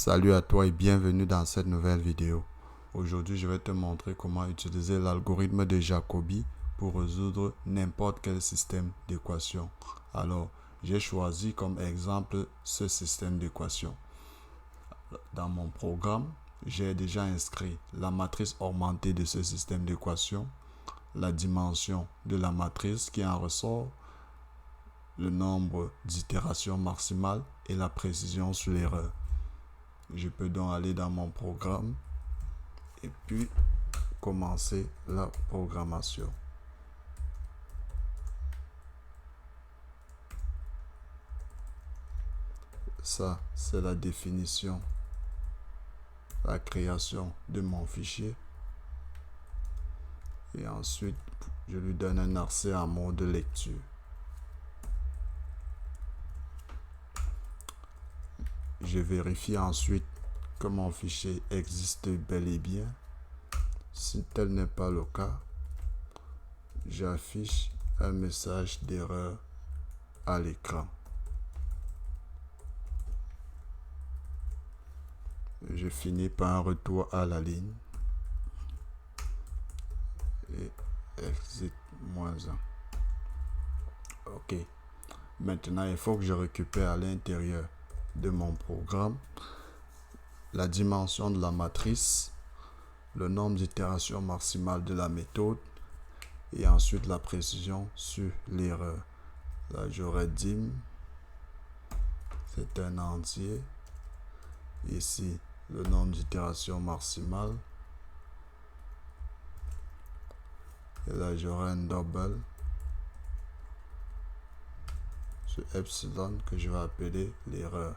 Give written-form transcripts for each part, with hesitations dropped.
Salut à toi et bienvenue dans cette nouvelle vidéo. Aujourd'hui, je vais te montrer comment utiliser l'algorithme de Jacobi pour résoudre n'importe quel système d'équation. Alors, j'ai choisi comme exemple ce système d'équation. Dans mon programme, j'ai déjà inscrit la matrice augmentée de ce système d'équation, la dimension de la matrice qui en ressort, le nombre d'itérations maximales et la précision sur l'erreur. Je peux donc aller dans mon programme et puis commencer la programmation. Ça, c'est la définition, la création de mon fichier. Et ensuite, je lui donne un accès en mode lecture. Je vérifie ensuite que mon fichier existe bel et bien. Si tel n'est pas le cas, j'affiche un message d'erreur à l'écran. Je finis par un retour à la ligne et exit -1. Ok. Maintenant, il faut que je récupère à l'intérieur de mon programme la dimension de la matrice, le nombre d'itérations maximales de la méthode et ensuite la précision sur l'erreur. Là, j'aurai dim, c'est un entier. Ici, le nombre d'itérations maximales. Et là, j'aurai un double sur epsilon que je vais appeler l'erreur.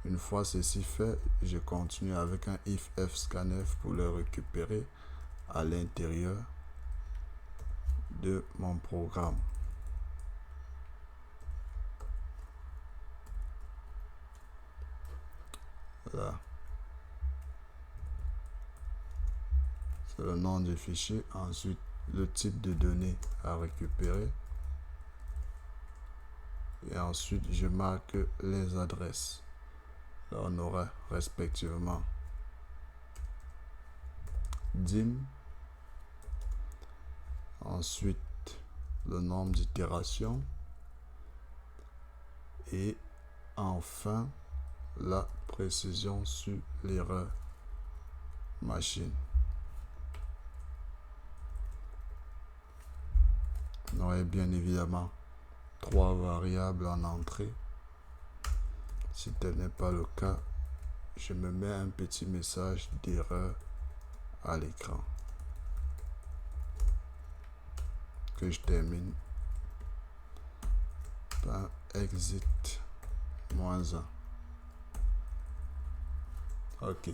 Une fois ceci fait, je continue avec un if fscanf pour le récupérer à l'intérieur de mon programme. Là, c'est le nom du fichier. Ensuite, le type de données à récupérer. Et ensuite, je marque les adresses. Là, on aura respectivement dim. Ensuite, le nombre d'itérations. Et enfin, la précision sur l'erreur machine. On aurait bien évidemment 3 variables en entrée. Si tel n'est pas le cas, je me mets un petit message d'erreur à l'écran que je termine par exit -1. Ok.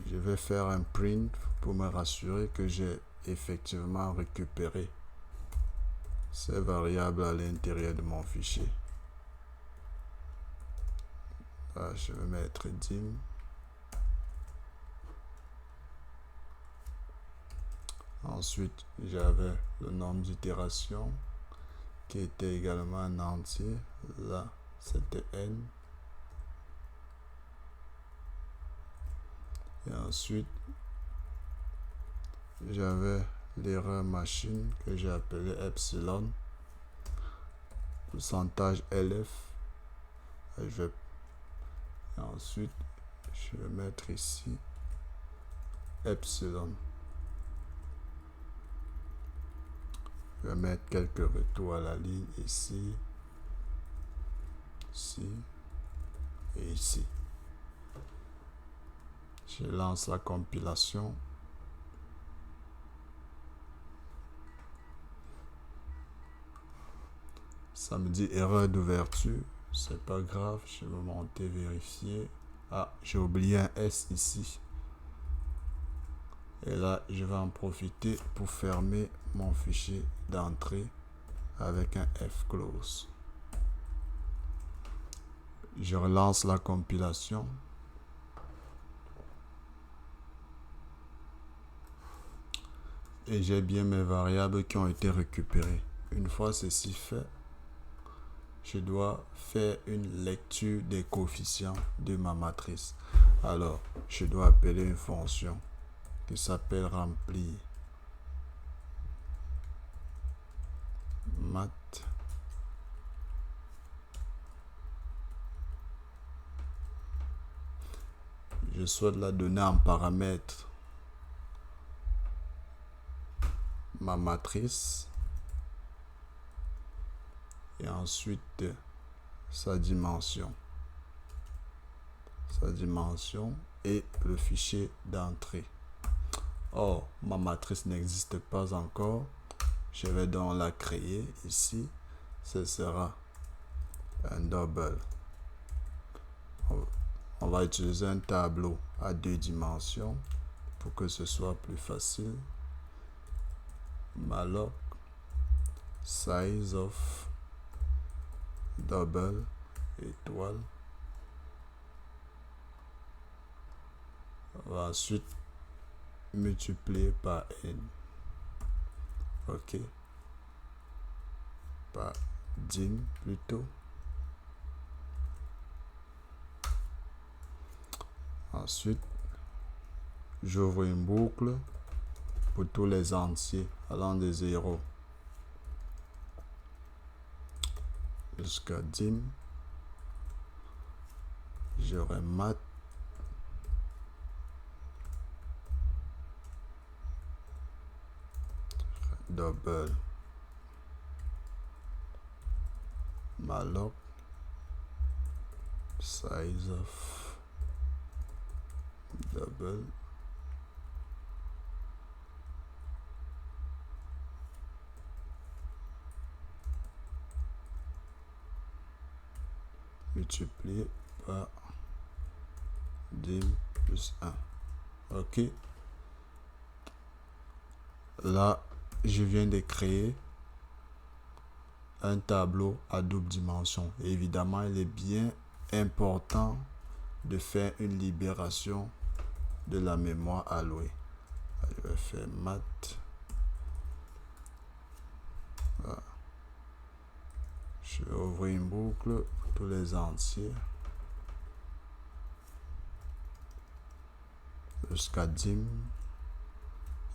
Je vais faire un print pour me rassurer que j'ai effectivement récupéré ces variables à l'intérieur de mon fichier. Là, je vais mettre dim. Ensuite, j'avais le nombre d'itérations qui était également un entier. Là, c'était n. Et ensuite, j'avais l'erreur machine que j'ai appelée epsilon. Pourcentage LF. Et ensuite, je vais mettre ici epsilon. Je vais mettre quelques retours à la ligne ici, ici et ici. Je lance la compilation. Ça me dit erreur d'ouverture. C'est pas grave, je vais monter vérifier. Ah, j'ai oublié un S ici. Et là, je vais en profiter pour fermer mon fichier d'entrée avec un fclose. Je relance la compilation. Et j'ai bien mes variables qui ont été récupérées. Une fois ceci fait, je dois faire une lecture des coefficients de ma matrice. Alors, je dois appeler une fonction qui s'appelle remplir math. Je souhaite la donner en paramètre ma matrice et ensuite sa dimension et le fichier d'entrée. Or, ma matrice n'existe pas encore. Je vais donc la créer ici. Ce sera un double. On va utiliser un tableau à 2 dimensions pour que ce soit plus facile. Malloc size of double étoile. On va ensuite multiplier par n. Ok. Par dim plutôt. Ensuite, j'ouvre une boucle pour tous les entiers allant de 0 jusqu'à dim. J'aurai math double malloc size of double multiplié par dim plus 1. Ok. Là, je viens de créer un tableau à double dimension. Et évidemment, il est bien important de faire une libération de la mémoire allouée. Je vais faire math. Voilà. Je vais ouvrir une boucle pour tous les entiers jusqu'à dim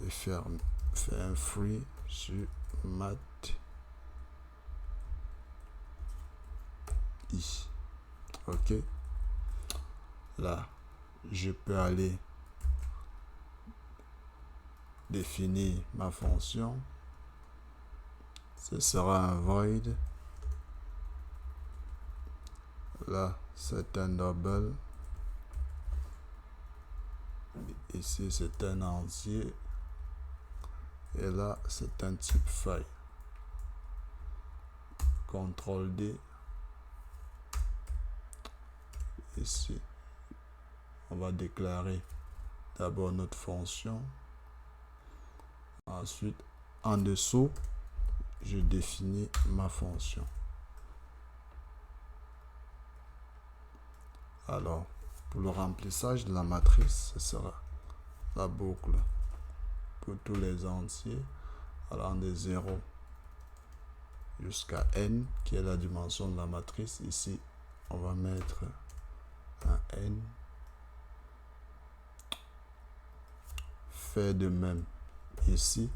et faire un free sur math i. Ok. Là, je peux aller définir ma fonction. Ce sera un void. Là, c'est un double. Ici, c'est un entier. Et là, c'est un type file. CTRL D. Ici, on va déclarer d'abord notre fonction. Ensuite, en dessous, je définis ma fonction. Alors, pour le remplissage de la matrice, ce sera la boucle pour tous les entiers allant de 0 jusqu'à n, qui est la dimension de la matrice. Ici, on va mettre un n. Fait de même ici.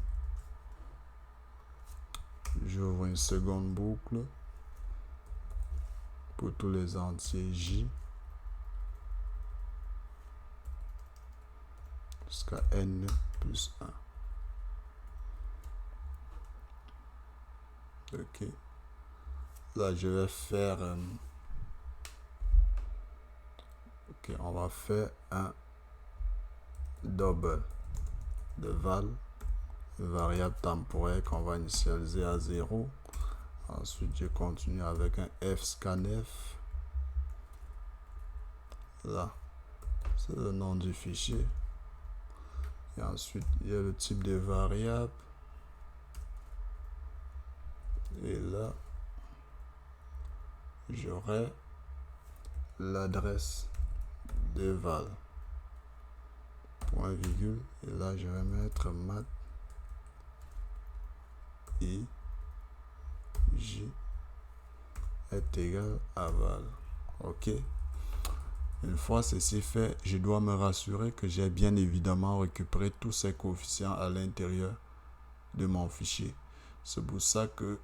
J'ouvre une seconde boucle pour tous les entiers j jusqu'à n plus 1. Ok. Là, je vais faire ok, on va faire un double de val, une variable temporaire qu'on va initialiser à 0. Ensuite, je continue avec un fscanf. Là, c'est le nom du fichier. Et ensuite, il y a le type de variable. Et là, j'aurai l'adresse de val. Point virgule. Et là, je vais mettre math i j est égal à val. OK. Une fois ceci fait, je dois me rassurer que j'ai bien évidemment récupéré tous ces coefficients à l'intérieur de mon fichier. C'est pour ça que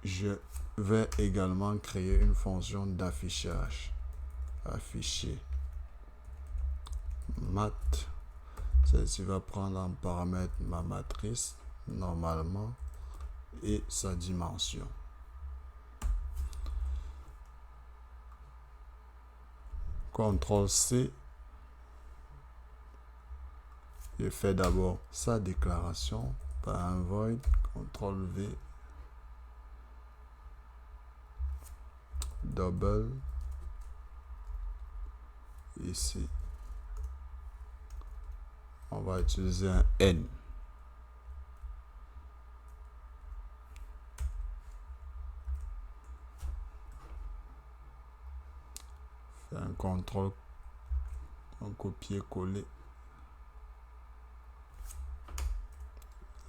je vais également créer une fonction d'affichage. Afficher mat. Celle-ci va prendre en paramètre ma matrice normalement et sa dimension. CTRL C. Je fais d'abord sa déclaration par un void. CTRL V. Double. Ici. On va utiliser un N. Faire un contrôle, un copier-coller.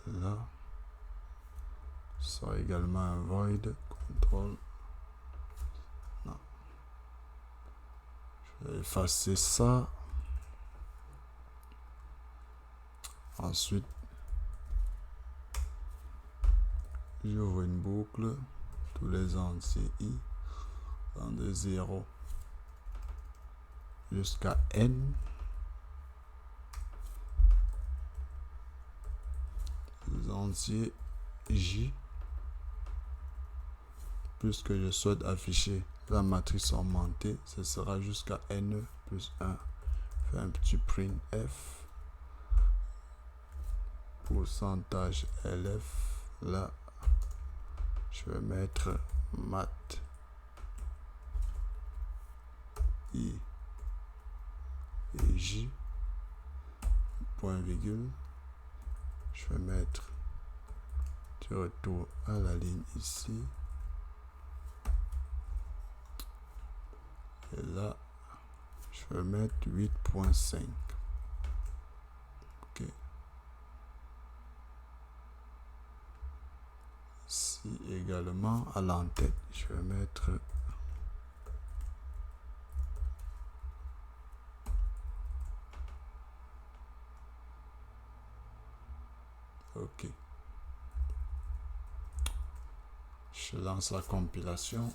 Là. Ça également un void. Contrôle. Non. Je vais effacer ça. Ensuite, j'ouvre une boucle, tous les entiers i, de 0 jusqu'à n, les entiers j, puisque je souhaite afficher la matrice augmentée, ce sera jusqu'à n plus 1. Fais un petit print f, pourcentage lf, là, je vais mettre mat i et j, point virgule, je vais mettre du retour à la ligne ici, et là, je vais mettre 8.5. OK. Ici également, à l'entête, je vais mettre OK. Je lance la compilation.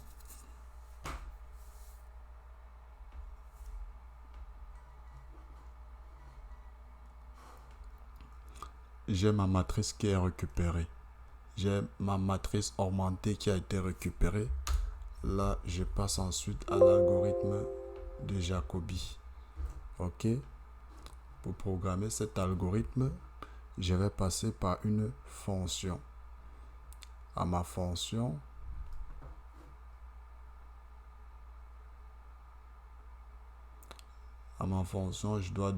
J'ai ma matrice qui est récupérée. J'ai ma matrice augmentée qui a été récupérée. Là, je passe ensuite à l'algorithme de Jacobi. OK. Pour programmer cet algorithme, je vais passer par une fonction. À ma fonction, je dois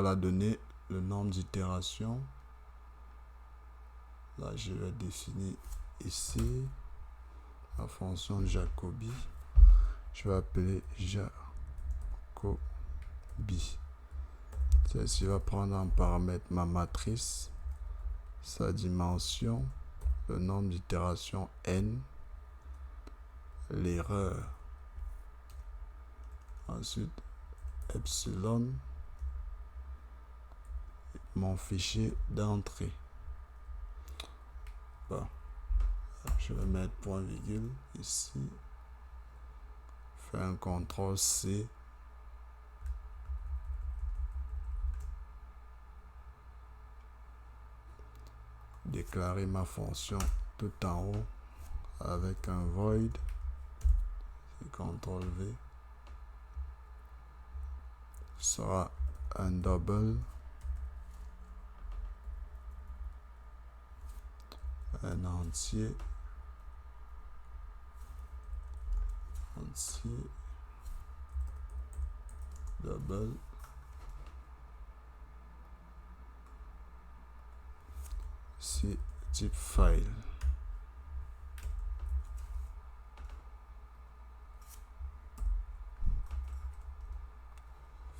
la donner le nombre d'itérations. Là, je vais définir ici la fonction Jacobi. Je vais appeler Jacobi. Celle-ci va prendre en paramètre ma matrice, sa dimension, le nombre d'itérations n, l'erreur. Ensuite, epsilon, mon fichier d'entrée. Bon. Je vais mettre point virgule ici. Faire un CTRL C. Déclarer ma fonction tout en haut avec un void. CTRL V. Ce sera un double. Un entier. Double. C'est type file.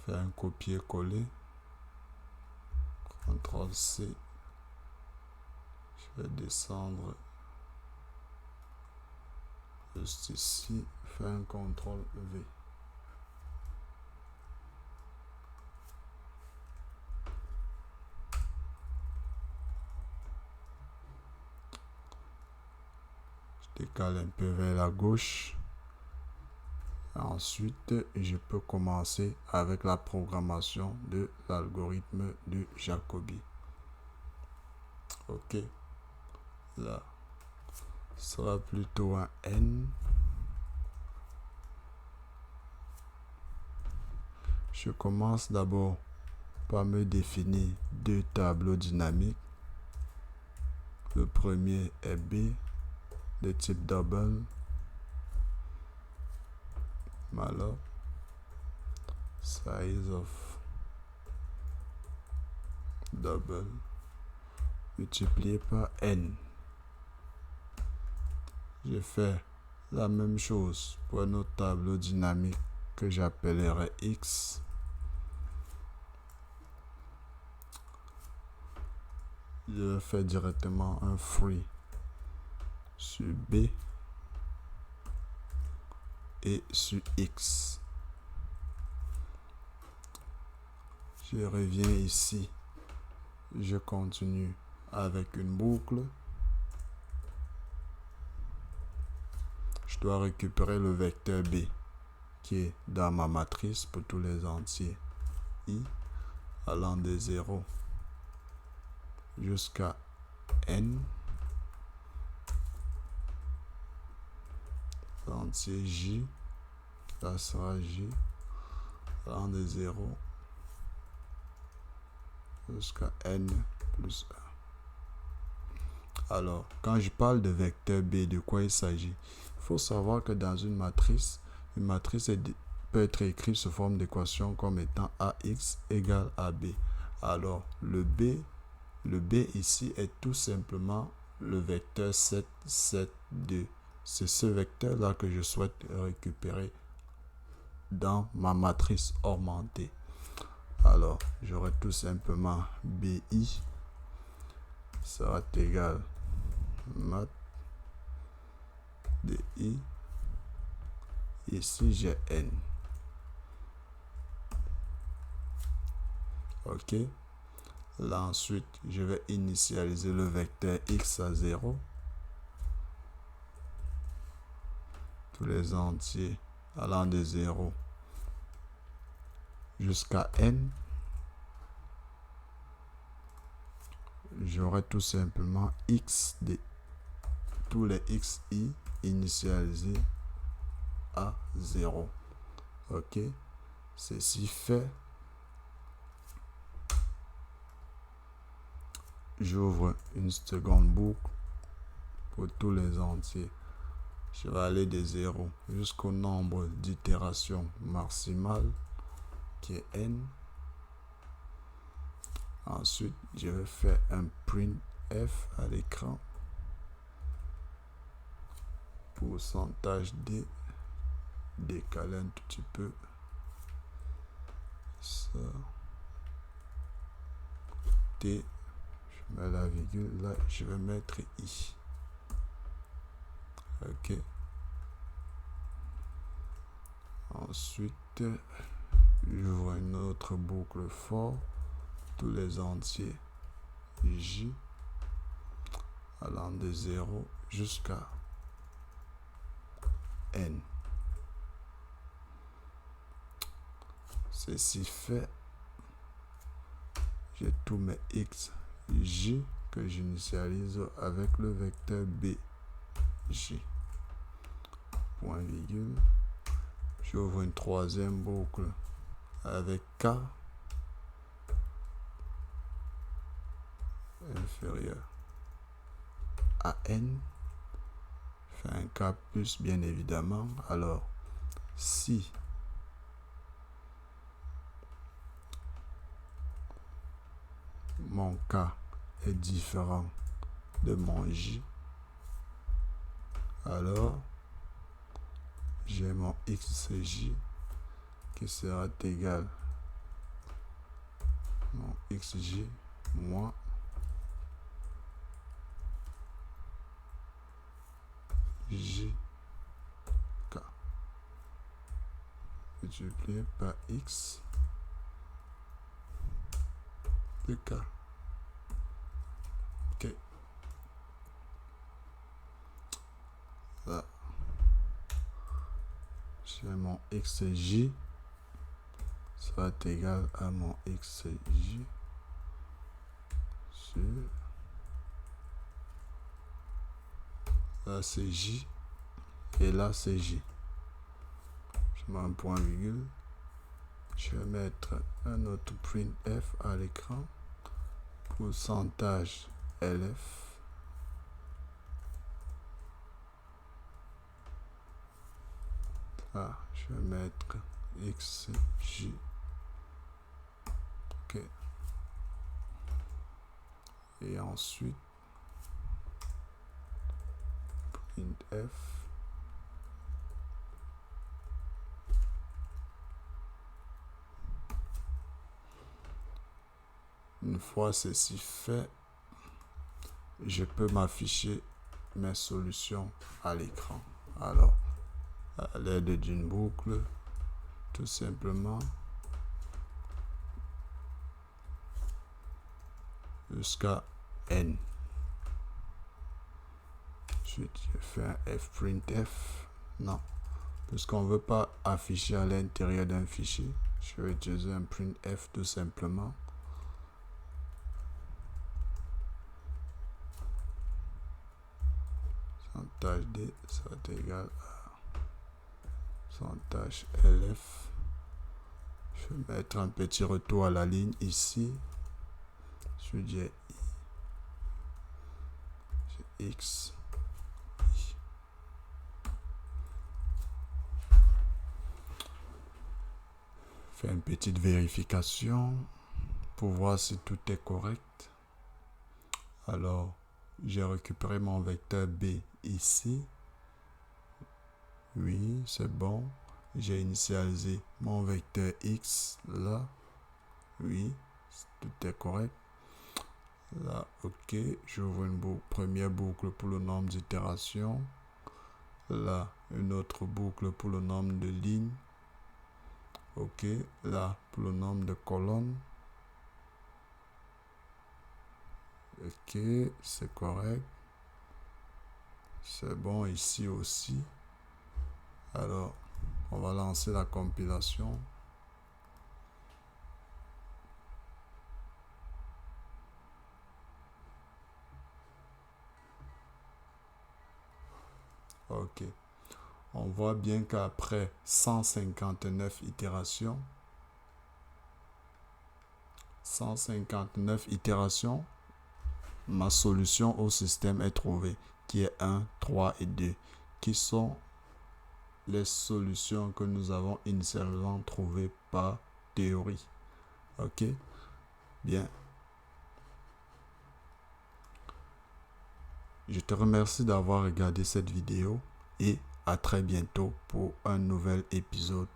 Faire un copier-coller. CTRL C. Je vais descendre Juste ici, fais un CTRL V. Je décale un peu vers la gauche. Ensuite, je peux commencer avec la programmation de l'algorithme de Jacobi. Ok. Là, ce sera plutôt un N. Je commence d'abord par me définir deux tableaux dynamiques. Le premier est B de type double. Malloc size of double multiplié par N. Je fais la même chose pour un autre tableau dynamique que j'appellerai X. Je fais directement un free sur B et sur X. Je reviens ici. Je continue avec une boucle. Je dois récupérer le vecteur B qui est dans ma matrice pour tous les entiers I allant de 0 jusqu'à N. L'entier J, ça sera J allant de 0 jusqu'à N plus 1. Alors, quand je parle de vecteur B, de quoi il s'agit? Il faut savoir que dans une matrice peut être écrite sous forme d'équation comme étant AX égale AB. Alors, le B ici est tout simplement le vecteur 7, 7, 2. C'est ce vecteur-là que je souhaite récupérer dans ma matrice augmentée. Alors, j'aurai tout simplement BI sera égal mat de I. Ici, j'ai N. Ok. Là, ensuite, je vais initialiser le vecteur X à 0. Tous les entiers allant de 0 jusqu'à N. J'aurai tout simplement X de tous les XI initialisés à 0. Ok. Ceci fait, j'ouvre une seconde boucle pour tous les entiers. Je vais aller de 0 jusqu'au nombre d'itérations maximales qui est N. Ensuite, je vais faire un printf à l'écran. Pourcentage D, décaler un tout petit peu. Ça. T, je mets la virgule. Là, je vais mettre I. Ok. Ensuite, j'ouvre une autre boucle for tous les entiers J allant de 0 jusqu'à N. Ceci fait, j'ai tous mes X, J que j'initialise avec le vecteur B, J. Point virgule. J'ouvre une troisième boucle avec K inférieur à N. Fait un K plus bien évidemment. Alors, si mon K est différent de mon J, alors j'ai mon XJ qui sera égal mon XJ moins J multiplié par x de k. Ok. Là, j'ai mon xj. Ça va être égal à mon xj sur... Là, c'est j. Et là, c'est j. Je mets un point virgule. Je vais mettre un autre printf à l'écran. Pourcentage LF. Là, je vais mettre xj. Ok. Et ensuite, printf. Une fois ceci fait, je peux m'afficher mes solutions à l'écran. Alors, à l'aide d'une boucle, tout simplement, jusqu'à n. Ensuite, je fais un fprintf. Non, puisqu'on ne veut pas afficher à l'intérieur d'un fichier, je vais utiliser un printf tout simplement. Pourcentage D, ça va être égal à pourcentage LF. Je vais mettre un petit retour à la ligne ici. Je dis X. Fais une petite vérification pour voir si tout est correct. Alors, j'ai récupéré mon vecteur B ici. Oui, c'est bon. J'ai initialisé mon vecteur X là. Oui, tout est correct. Là, ok. J'ouvre une première boucle pour le nombre d'itérations. Là, une autre boucle pour le nombre de lignes. Ok. Là, pour le nombre de colonnes. Ok, c'est correct. C'est bon ici aussi. Alors, on va lancer la compilation. Ok. On voit bien qu'après 159 itérations, ma solution au système est trouvée, qui est 1, 3 et 2, qui sont les solutions que nous avons initialement trouvées par théorie. Ok, bien. Je te remercie d'avoir regardé cette vidéo et à très bientôt pour un nouvel épisode